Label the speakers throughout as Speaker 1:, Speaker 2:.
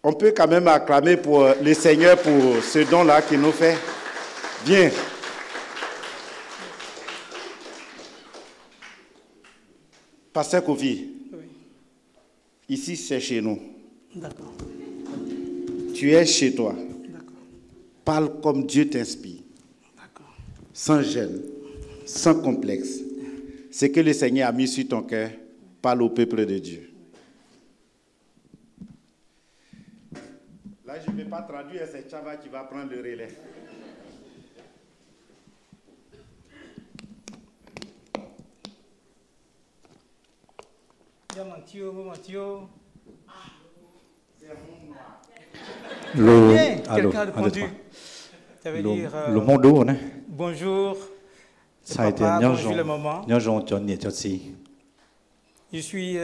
Speaker 1: On peut quand même acclamer pour le Seigneur pour ce don-là qu'il nous fait. Viens. Pasteur Kofi, oui. Ici c'est chez nous.
Speaker 2: D'accord.
Speaker 1: Tu es chez toi.
Speaker 2: D'accord.
Speaker 1: Parle comme Dieu t'inspire.
Speaker 2: D'accord.
Speaker 1: Sans gêne, sans complexe. Ce que le Seigneur a mis sur ton cœur, parle au peuple de Dieu. Là, je ne vais pas traduire, c'est Chava qui va prendre le relais.
Speaker 2: Quelqu'un a répondu. Ça veut dire bonjour. Papa, bonjour le moment. Je suis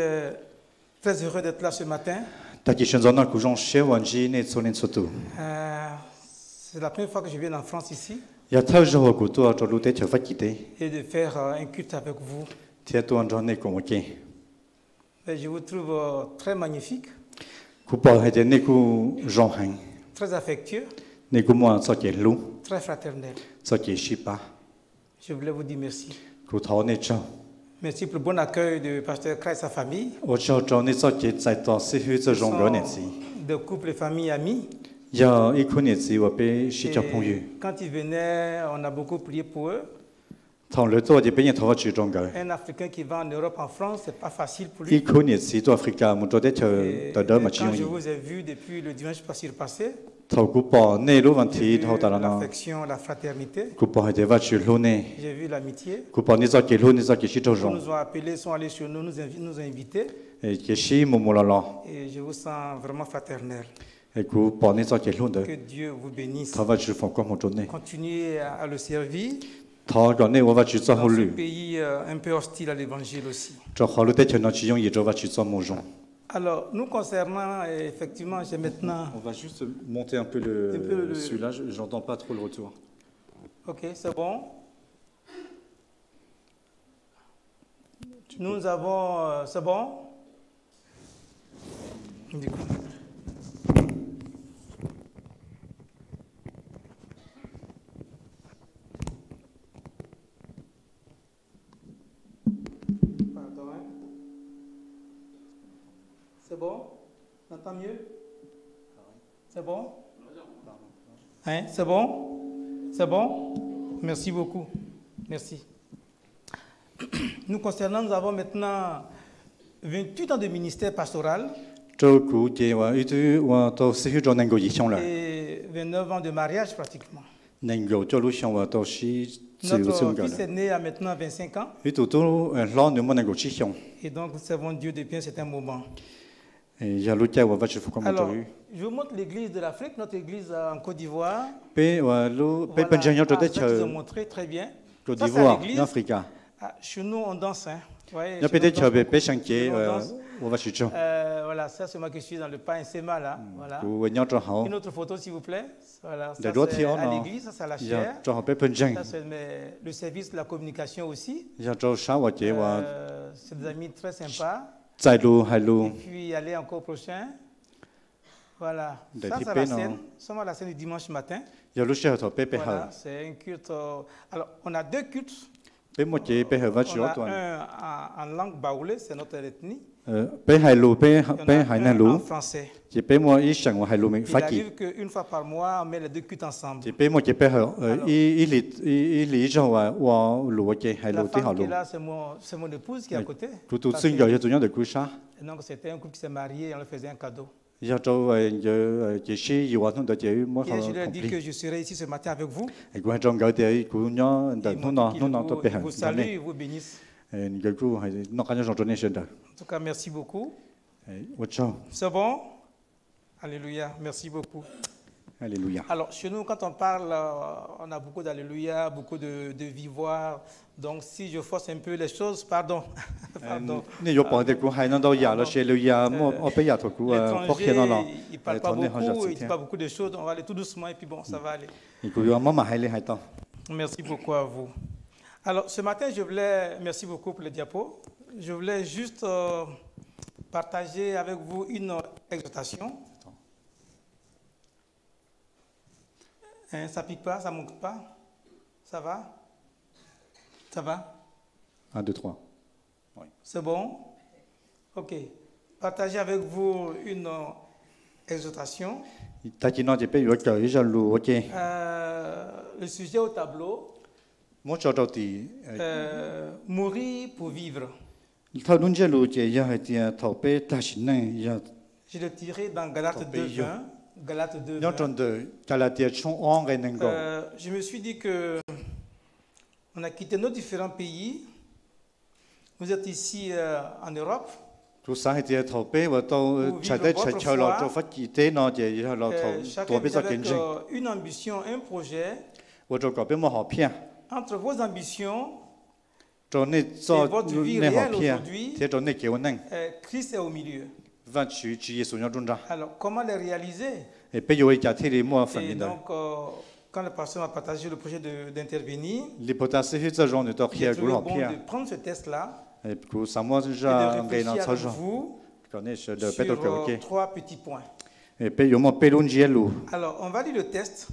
Speaker 2: très heureux d'être là ce matin. C'est la première fois que je viens en France ici. Et de faire un culte avec vous. Et je vous trouve très magnifique. Très affectueux. Très fraternel. Je voulais vous dire merci. Merci pour le bon accueil du pasteur Kra et sa famille. De couple, famille, amis. Et quand ils venaient, on a beaucoup prié pour eux. Un Africain qui va en Europe, en France, c'est pas facile pour lui. Et quand je vous ai vu depuis le dimanche passé, l'affection, la fraternité. J'ai vu l'amitié. Ils nous ont appelés, sont allés chez nous, nous inviter. Et je vous sens vraiment fraternel. Que Dieu vous bénisse. Continuez à le servir. Dans ce pays un peu hostile à l'évangile aussi. Alors, nous concernant, effectivement, j'ai maintenant...
Speaker 3: On va juste monter un peu celui-là, j'entends pas trop le retour.
Speaker 2: Ok, c'est bon. Nous avons... c'est bon? C'est bon? On entend mieux? C'est bon? Hein? C'est bon? C'est bon? Merci beaucoup. Merci. Nous concernant, nous avons maintenant 28 ans de ministère pastoral et 29 ans de mariage pratiquement. Notre fils est né à maintenant 25 ans. Et donc nous servons Dieu depuis un certain moment. Alors, je vous montre l'église de l'Afrique, notre église en Côte d'Ivoire. Voilà, je vous ai montré très bien. Ça, c'est l'église. Chez nous, on danse. Hein. Ouais, voilà, ça c'est moi qui suis dans le pain Sema là. Voilà. Une autre photo s'il vous plaît. Voilà, ça c'est à l'église, ça c'est à la chaire. Ça c'est le service de la communication aussi. C'est des amis très sympas. Et puis aller encore au prochain. Voilà, ça c'est la scène. Nous sommes à la scène du dimanche matin. Voilà, c'est un culte. Alors, on a deux cultes. On a un en langue baoulé, c'est notre ethnie. En français. Il arrive qu'une fois par mois, on met les deux cultes ensemble. La femme qui est là, c'est mon épouse qui est à côté. Et donc c'était un couple qui s'est marié et on leur faisait un cadeau. Et je leur ai dit que je serai ici ce matin avec vous. Et vous salue et vous bénisse. En tout cas, merci beaucoup. C'est bon? Alléluia, merci beaucoup.
Speaker 3: Alléluia.
Speaker 2: Alors, chez nous, quand on parle, on a beaucoup d'alléluia, beaucoup de vivoire. Donc, si je force un peu les choses, pardon. Pardon. L'étranger, il ne parle pas beaucoup, il ne dit pas beaucoup de choses. On va aller tout doucement et puis bon, ça va aller. Merci beaucoup à vous. Alors, ce matin, merci beaucoup pour le diapo. Je voulais juste partager avec vous une exhortation. Hein, ça pique pas, ça monte pas. Ça va? Ça va?
Speaker 3: 1, 2, 3.
Speaker 2: Oui. C'est bon? Ok. Partagez avec vous une exhortation. Le sujet au tableau. Mourir pour vivre. Je le tirais dans Galates 2:20. Galates 2:20. Je me suis dit que on a quitté nos différents pays. Vous êtes ici en Europe. Chacun avec une ambition, un projet. Entre vos ambitions et votre vie réelle aujourd'hui, Christ est au milieu. Alors, comment les réaliser? Et donc, quand le pasteur m'a partagé le projet d'intervenir, il est bon de prendre ce test-là et de réfléchir avec vous sur 3 petits points. Alors, on va lire le test.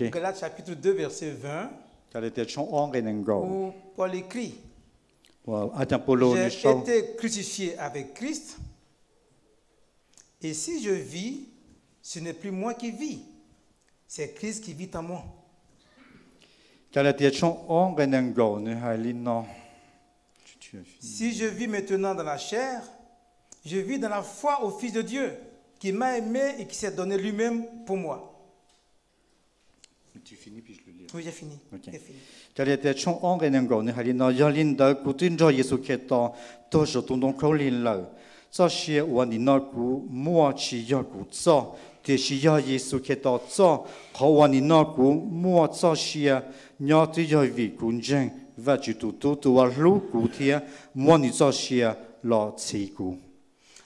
Speaker 2: Galates chapitre 2, verset 20. Où Paul écrit: j'ai été crucifié avec Christ, et si je vis, ce n'est plus moi qui vis, c'est Christ qui vit en moi. Si je vis maintenant dans la chair, je vis dans la foi au Fils de Dieu, qui m'a aimé et qui s'est donné lui-même pour moi.
Speaker 3: Tu finis puis je le lis.
Speaker 2: Oui, j'ai fini.
Speaker 3: Okay.
Speaker 2: J'ai fini.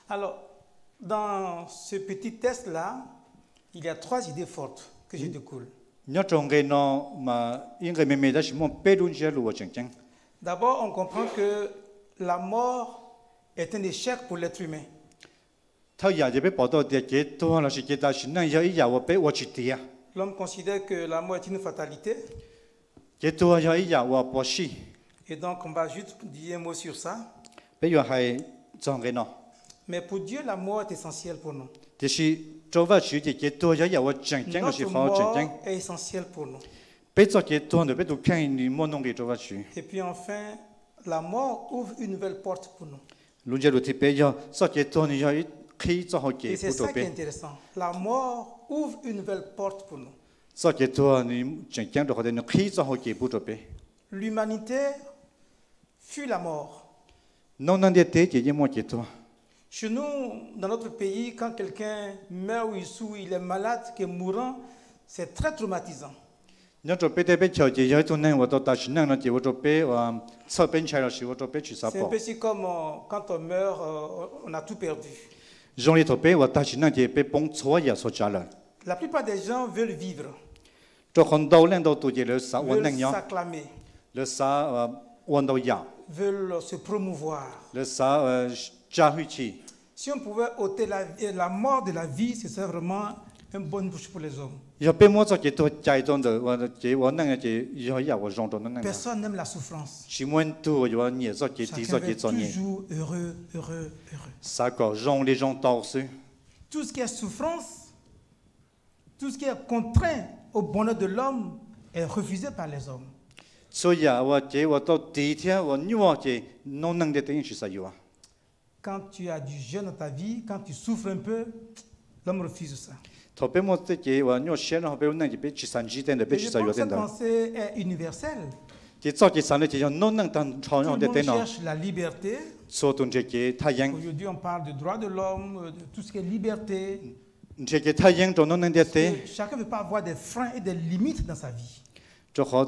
Speaker 2: Alors, dans ce petit test-là, il y a 3 idées fortes que je découle. D'abord, on comprend que la mort est un échec pour l'être humain. L'homme considère que la mort est une fatalité. Et donc, on va juste dire un mot sur ça. Mais pour Dieu, la mort est essentielle pour nous. Notre mort est essentielle pour nous. Et puis enfin, la mort ouvre une nouvelle porte pour nous. Et c'est ça qui est intéressant. La mort ouvre une nouvelle porte pour nous. L'humanité fuit la mort. Chez nous, dans notre pays, quand quelqu'un meurt ou il est malade, qu'il est mourant, c'est très traumatisant. C'est un peu comme quand on meurt, on a tout perdu. La plupart des gens veulent vivre, veulent s'acclamer, veulent se promouvoir. Si on pouvait ôter la mort de la vie, ce serait vraiment une bonne bouche pour les hommes. Personne n'aime la souffrance. Chacun veut toujours heureux, heureux, heureux. Tout ce qui est souffrance, tout ce qui est contraint au bonheur de l'homme est refusé par les hommes. Quand tu as du jeûne dans ta vie, quand tu souffres un peu, l'homme refuse ça. Et je pense que cette pensée est universelle. Tout le monde cherche la liberté. Aujourd'hui, on parle de droits de l'homme, de tout ce qui est liberté. Chacun ne veut pas avoir des freins et des limites dans sa vie. Chacun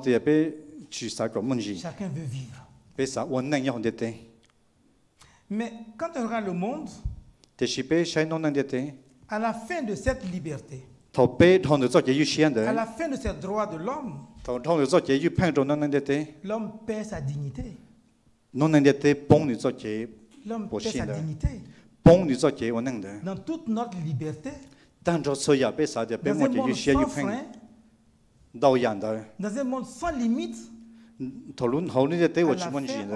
Speaker 2: veut vivre. Mais quand on regarde le monde, à la fin de cette liberté, à la fin de ces droits de l'homme, l'homme perd sa dignité. L'homme perd sa dignité. Dans toute notre liberté, Dans un monde sans frein, dans un monde sans limite, à la fin,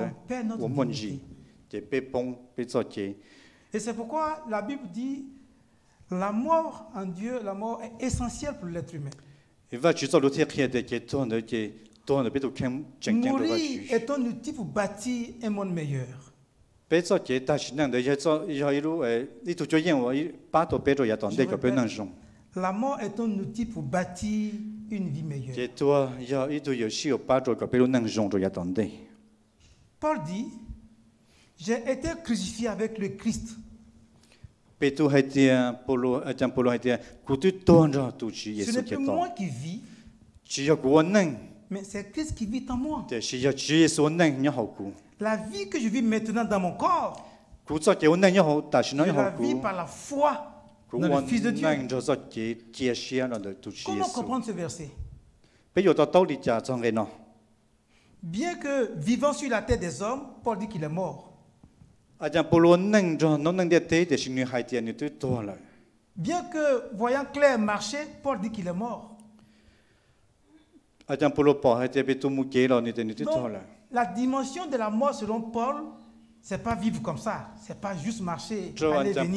Speaker 2: on perd notre dignité. Et c'est pourquoi la Bible dit la mort en Dieu, la mort est essentielle pour l'être humain. Mourir est un outil pour bâtir un monde meilleur. La mort est un outil pour bâtir une vie meilleure. Paul dit, j'ai été crucifié avec le Christ. Ce n'est plus moi qui vis, mais c'est Christ qui vit en moi. La vie que je vis maintenant dans mon corps, je la vis par la foi dans le Fils de Dieu. Comment comprendre ce verset? Bien que vivant sur la terre des hommes, Paul dit qu'il est mort. Bien que voyant clair marcher, Paul dit qu'il est mort. Donc, la dimension de la mort selon Paul, c'est pas vivre comme ça, c'est pas juste marcher, aller venir.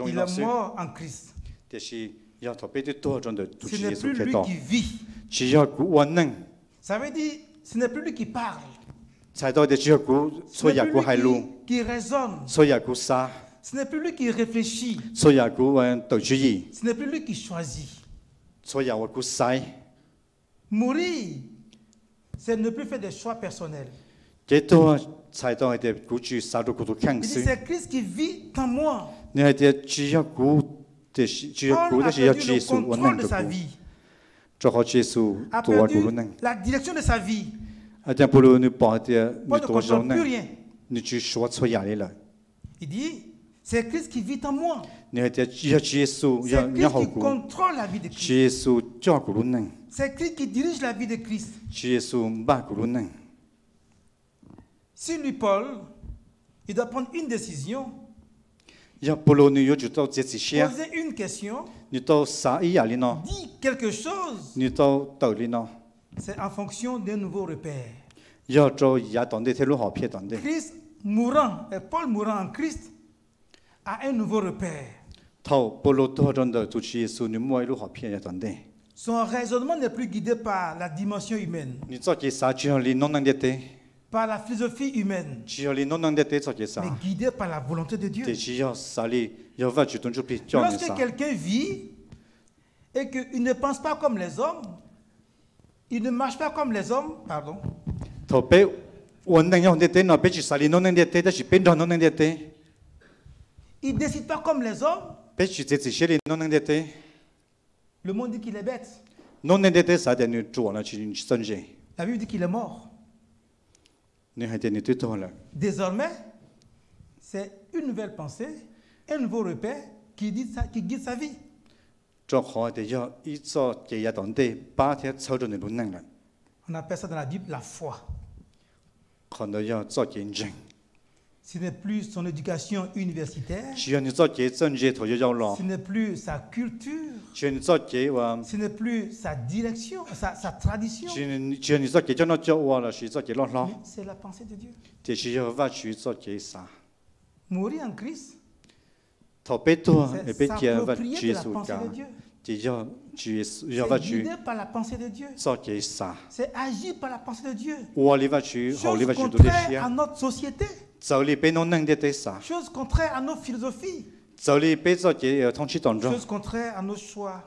Speaker 2: Il est mort en Christ. Ce n'est plus lui qui vit. Ça veut dire, ce n'est plus lui qui parle. Ce n'est plus lui qui raisonne. Ce n'est plus lui qui réfléchit. Ce n'est plus lui qui choisit. Mourir, c'est ne plus faire des choix personnels. Il dit, c'est Christ qui vit en moi. Paul a perdu le contrôle de sa vie. A perdu la direction de sa vie. Paul ne contrôle plus rien. Il dit, c'est Christ qui vit en moi. C'est Christ qui contrôle la vie de Christ. C'est Christ qui dirige la vie de Christ. Si lui, Paul, il doit prendre une décision, poser une question, dire quelque chose, c'est en fonction d'un nouveau repère. Christ mourant, et Paul mourant en Christ, a un nouveau repère. Son raisonnement n'est plus guidé par la dimension humaine, par la philosophie humaine, mais guidé par la volonté de Dieu. Lorsque quelqu'un vit et qu'il ne pense pas comme les hommes, il ne marche pas comme les hommes, pardon. Il ne décide pas comme les hommes. Le monde dit qu'il est bête. La Bible dit qu'il est mort. Désormais, c'est une nouvelle pensée, un nouveau repère qui guide sa vie. On appelle ça dans la Bible la foi. Ce n'est plus son éducation universitaire. Ce n'est plus sa culture. Ce n'est plus sa direction, sa tradition. Mais c'est la pensée de Dieu. Mourir en Christ, c'est s'approprier de la pensée de Dieu. C'est guidé par la pensée de Dieu. C'est agir par la pensée de Dieu. Chose contraire à notre société. Chose contraire à nos philosophies. Chose contraire à nos choix.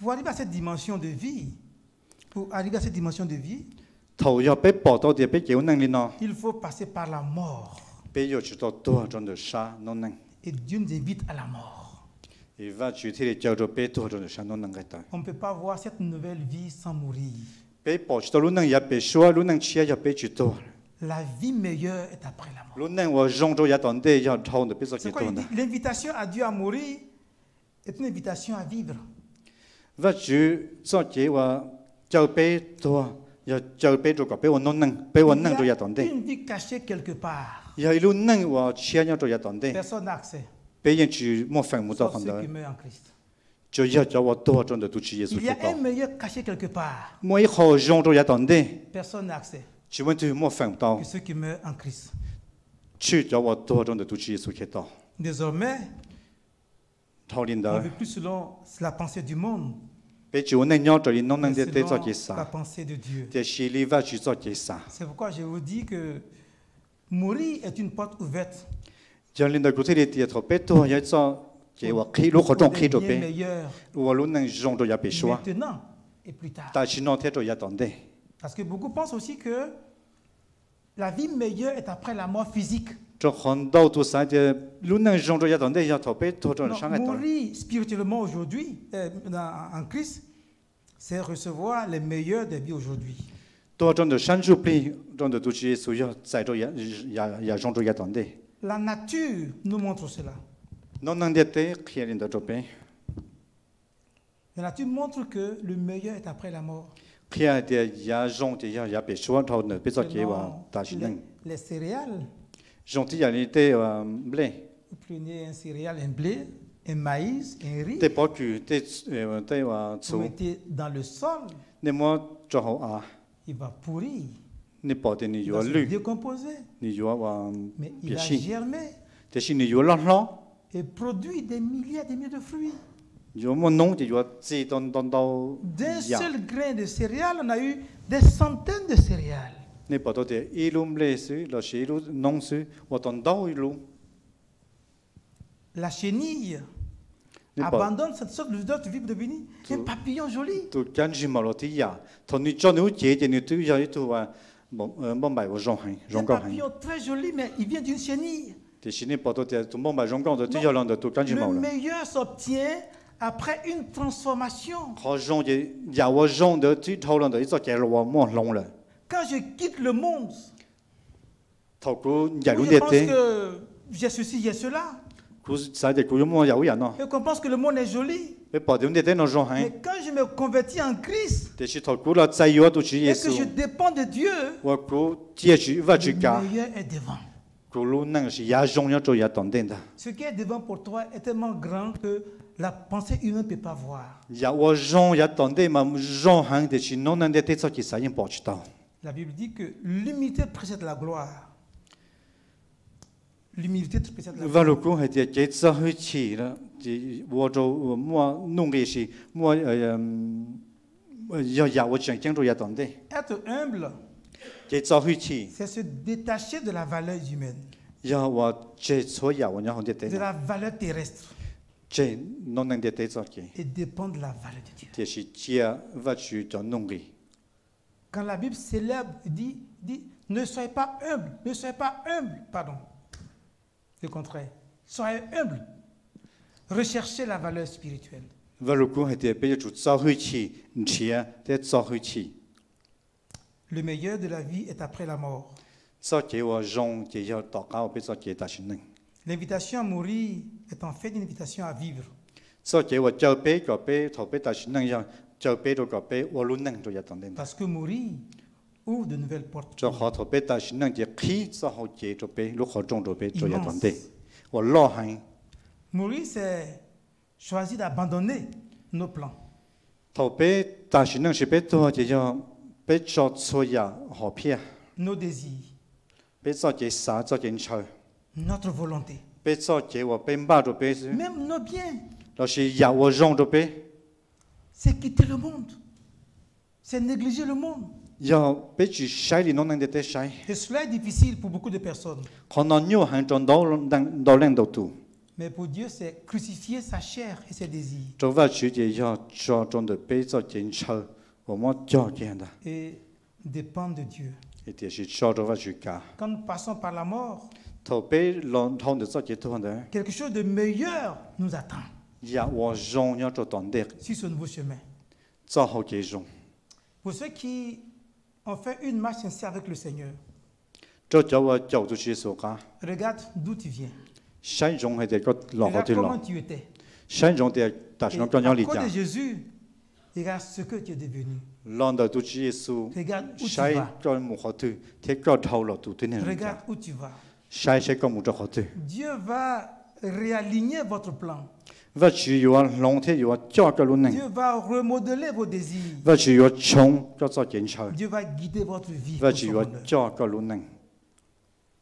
Speaker 2: Pour arriver à cette dimension de vie, il faut passer par la mort. Et Dieu nous invite à la mort. On ne peut pas voir cette nouvelle vie sans mourir. La vie meilleure est après la mort. C'est quoi il dit? L'invitation à Dieu à mourir est une invitation à vivre. Il y a
Speaker 4: une vie cachée quelque part. Personne n'a accès. Sauf ceux qui meurent en Christ. Il y a un meilleur caché quelque part. Personne n'a accès. Que ceux qui meurent en Christ. Désormais, on ne vit plus selon la pensée du monde, mais selon la pensée de Dieu. C'est pourquoi je vous dis que mourir est une porte ouverte. Meilleur. Maintenant et plus tard. Parce que beaucoup pensent aussi que la vie meilleure est après la mort physique. Non, mourir spirituellement aujourd'hui, en Christ, c'est recevoir les meilleurs des vies aujourd'hui. La nature nous montre cela. La nature montre que le meilleur est après la mort. Les céréales. Vous prenez un céréale, un blé, un maïs, un riz. Vous mettez dans le sol. Il va pourrir. Il va se décomposer. Mais il va germer. Et produit des milliers de fruits. D'un seul grain de céréales, on a eu des centaines de céréales. La chenille abandonne cette sorte de vie de béni. Un papillon joli. Un papillon très joli, mais il vient d'une chenille. Le meilleur s'obtient après une transformation. Quand je quitte le monde, je pense que j'ai ceci, j'ai cela. Et qu'on pense que le monde est joli. Mais quand je me convertis en Christ et que je dépends de Dieu, le meilleur est devant. Ce qui est devant pour toi est tellement grand que la pensée humaine ne peut pas voir. La Bible dit que l'humilité précède la gloire. L'humilité précède la gloire. Être humble, c'est se détacher de la valeur humaine, de la valeur terrestre, et dépendre de la valeur de Dieu. Quand la Bible célèbre, dit ne soyez pas humble, ne soyez pas humble, pardon. Le contraire. Soyez humble. Recherchez la valeur spirituelle. Le meilleur de la vie est après la mort. L'invitation à mourir est en fait une invitation à vivre. Parce que mourir ouvre de nouvelles portes. Mourir, c'est choisir d'abandonner nos plans. Nos désirs. Notre volonté. Même nos biens. C'est quitter le monde. C'est négliger le monde. Et cela est difficile pour beaucoup de personnes. Mais pour Dieu, c'est crucifier sa chair et ses désirs. Et dépendre de Dieu. Quand nous passons par la mort, quelque chose de meilleur nous attend sur ce nouveau chemin. Pour ceux qui ont fait une marche sincère avec le Seigneur, regarde d'où tu viens. Regarde comment tu étais. Et à cause de Jésus, Regarde ce que tu es devenu.
Speaker 2: Regarde où tu vas. Regarde où tu vas.
Speaker 4: Dieu va réaligner votre plan.
Speaker 2: Dieu
Speaker 4: va remodeler vos désirs. Dieu va guider votre vie.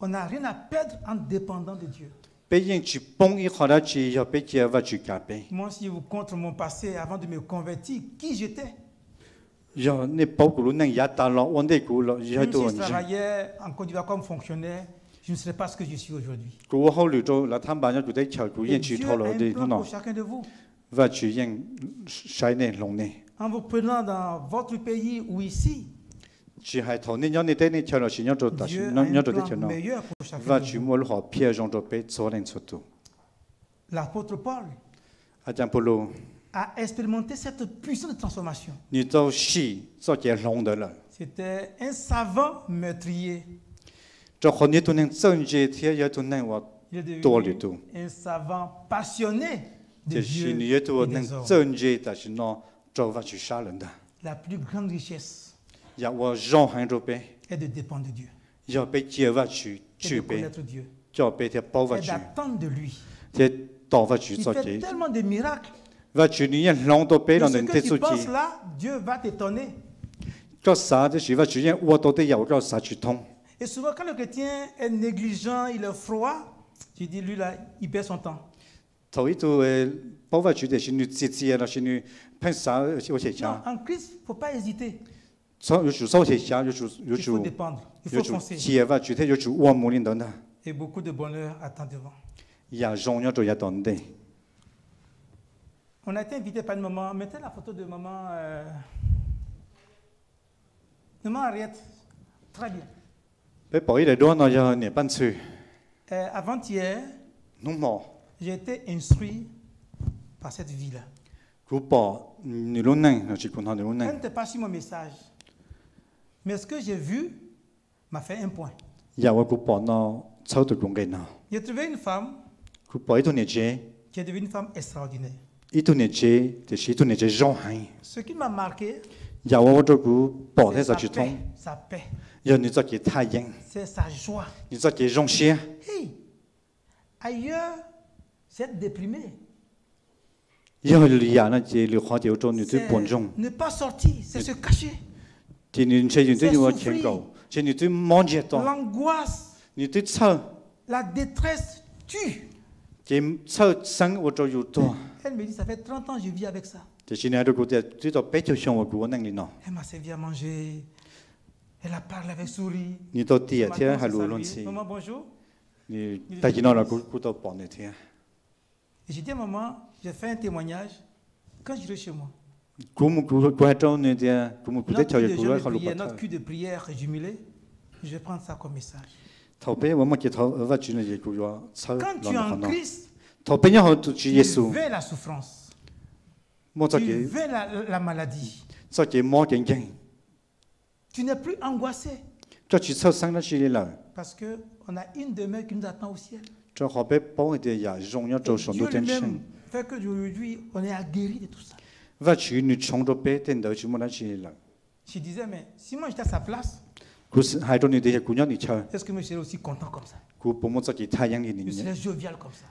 Speaker 4: On n'a rien à perdre en dépendant de Dieu. Moi, si vous contre mon passé avant de me convertir, qui j'étais? Même si je travaillais en Côte d'Ivoire comme fonctionnaire, je ne serais pas ce que je suis aujourd'hui. Dieu a un plan pour chacun de vous. En vous prenant dans votre pays ou ici, Dieu a un plan meilleur pour chacun de vous. L'apôtre Paul a expérimenté cette puissance de transformation. C'était un savant meurtrier. Il est devenu un savant passionné de Dieu et des hommes. La plus grande richesse est de dépendre de Dieu. Et de connaître Dieu. Et d'attendre de lui. Il fait tellement de miracles. De ce que tu penses là, Dieu va t'étonner. Et souvent, quand le chrétien est négligent, il est froid, tu dis, lui là, il perd son temps. Non, en Christ, il ne faut pas hésiter. Il faut dépendre, il faut foncer. Et beaucoup de bonheur attend devant. On a été invité par une maman. Mettez la photo de maman. Maman Henriette. Très bien. Avant-hier, j'ai été instruit par cette vie-là. Elle n'était pas sur mon message. Mais ce que j'ai vu m'a fait un point. J'ai trouvé une femme qui est devenue une femme extraordinaire. Ce qui m'a marqué, c'est sa paix. C'est sa joie. Hey, ailleurs, c'est déprimé. Ne pas sortir, c'est se cacher. C'est souffrir. L'angoisse, la détresse tue. Elle me dit, ça fait 30 ans que je vis avec ça. Elle m'a servi à manger. Elle a parlé avec souris. Maman, bonjour. Et j'ai dit à maman, j'ai fait un témoignage quand je suis chez moi. Notre cul de prière jumelé, je vais prendre ça comme message. Quand tu es en Christ, tu veux la souffrance. Tu veux la maladie. Tu n'es plus angoissé. Parce qu'on a une demeure qui nous attend au ciel. Dieu lui-même fait qu'aujourd'hui, on est aguerri de tout ça. Je disais, mais si moi j'étais à sa place, est-ce que je serais aussi content comme ça? Je serais jovial comme ça.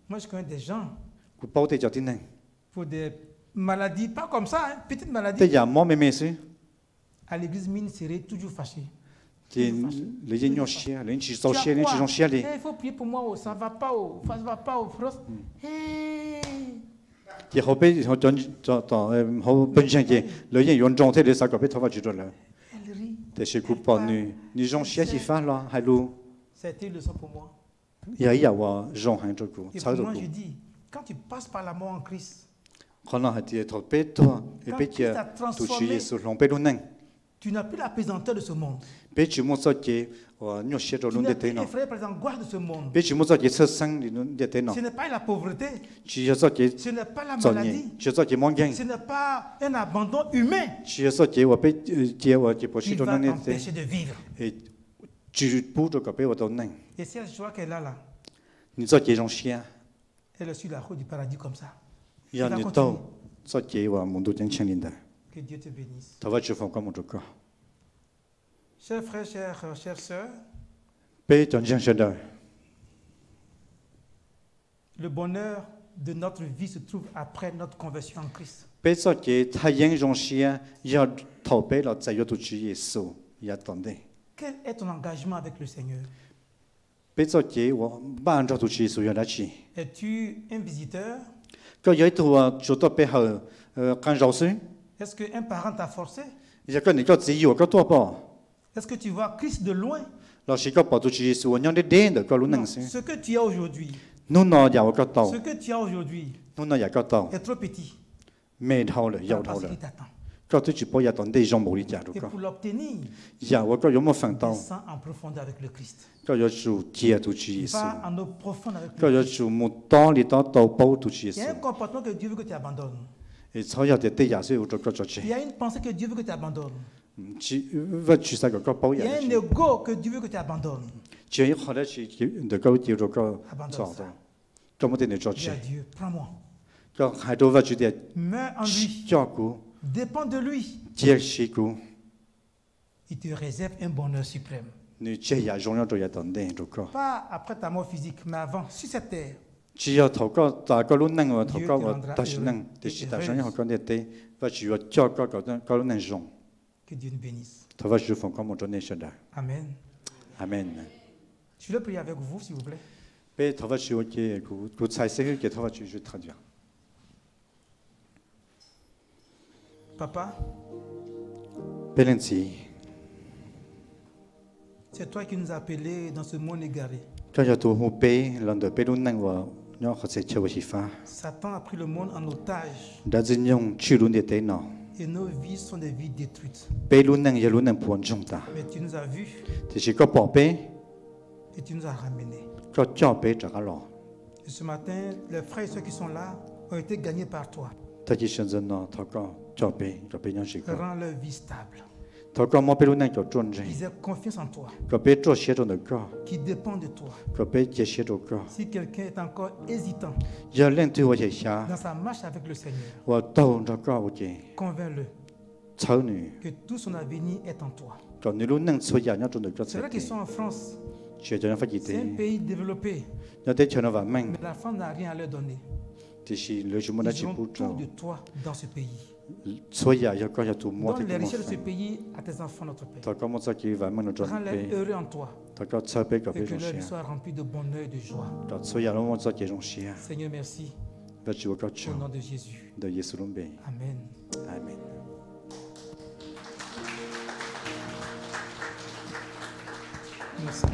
Speaker 4: Moi, je connais des gens pour des maladies, pas comme ça, hein, petites maladies. À l'église mine serait toujours fâché. Il faut prier pour moi, ça ne va pas, ça ne va pas. Hey. Elle rit. C'était une leçon pour moi. Et pour moi, je dis, quand tu passes par la mort en Christ, quand Christ t'a transformé, tu n'as plus la pesanteur de ce monde. Tu n'es plus effrayé par les angoisses de ce monde. Ce n'est pas la pauvreté. Ce n'est pas la maladie. Ce n'est pas un abandon humain. Il va t'empêcher de vivre. Et cette joie qu'elle a là, elle est sur la route du paradis comme ça. Elle va continuer.
Speaker 2: 做嘢話門都真清廉的。
Speaker 4: Que Dieu te bénisse.
Speaker 2: 頭發住放光門做個。
Speaker 4: Chers frères, chères sœurs, le bonheur de notre vie se trouve après notre conversion en Christ. Quel est ton engagement avec le Seigneur? Es-tu un visiteur? Est-ce qu'un parent t'a forcé? Est-ce que tu vois Christ de loin? Non, ce que tu as aujourd'hui, ce que tu as aujourd'hui est trop petit. Parce qu'il t'attend. Et pour l'obtenir, descends en profondeur avec le Christ. Va en eau profonde avec le Christ. Il y a un comportement que Dieu veut que tu abandonnes. Il y a une pensée que Dieu veut que tu abandonnes. Il y a un ego que Dieu veut que tu abandonnes. Abandonne ça. Dis à Dieu, prends-moi. Meurs en lui. Dépends de lui. Il te réserve un bonheur suprême. Pas après ta mort physique, mais avant, sur cette terre. Dieu te rendra heureux. Que Dieu nous bénisse. Amen.
Speaker 2: Amen.
Speaker 4: Je vais prier avec vous, s'il vous plaît. Papa, c'est toi qui nous as appelés dans ce monde égaré. Satan a pris le monde en otage. Et nos vies sont des vies détruites. Mais tu nous as vus. Et tu nous as ramenés. Et ce matin, les frères et ceux qui sont là ont été gagnés par toi. Rends leur vie stable. Ils aient confiance en toi. Qui dépend de toi. Si quelqu'un est encore hésitant dans sa marche avec le Seigneur, convainc-le que tout son avenir est en toi. C'est vrai qu'ils sont en France. C'est un pays développé. Mais la France n'a rien à leur donner. Ils ont tout de toi dans ce pays. Donne les richesses de ce pays à tes enfants, notre Père. Rends-les heureux en toi. Et que leur vie soit remplie de bonheur et de joie. Seigneur, merci. Au nom de Jésus. Amen.
Speaker 2: Amen.
Speaker 4: Merci.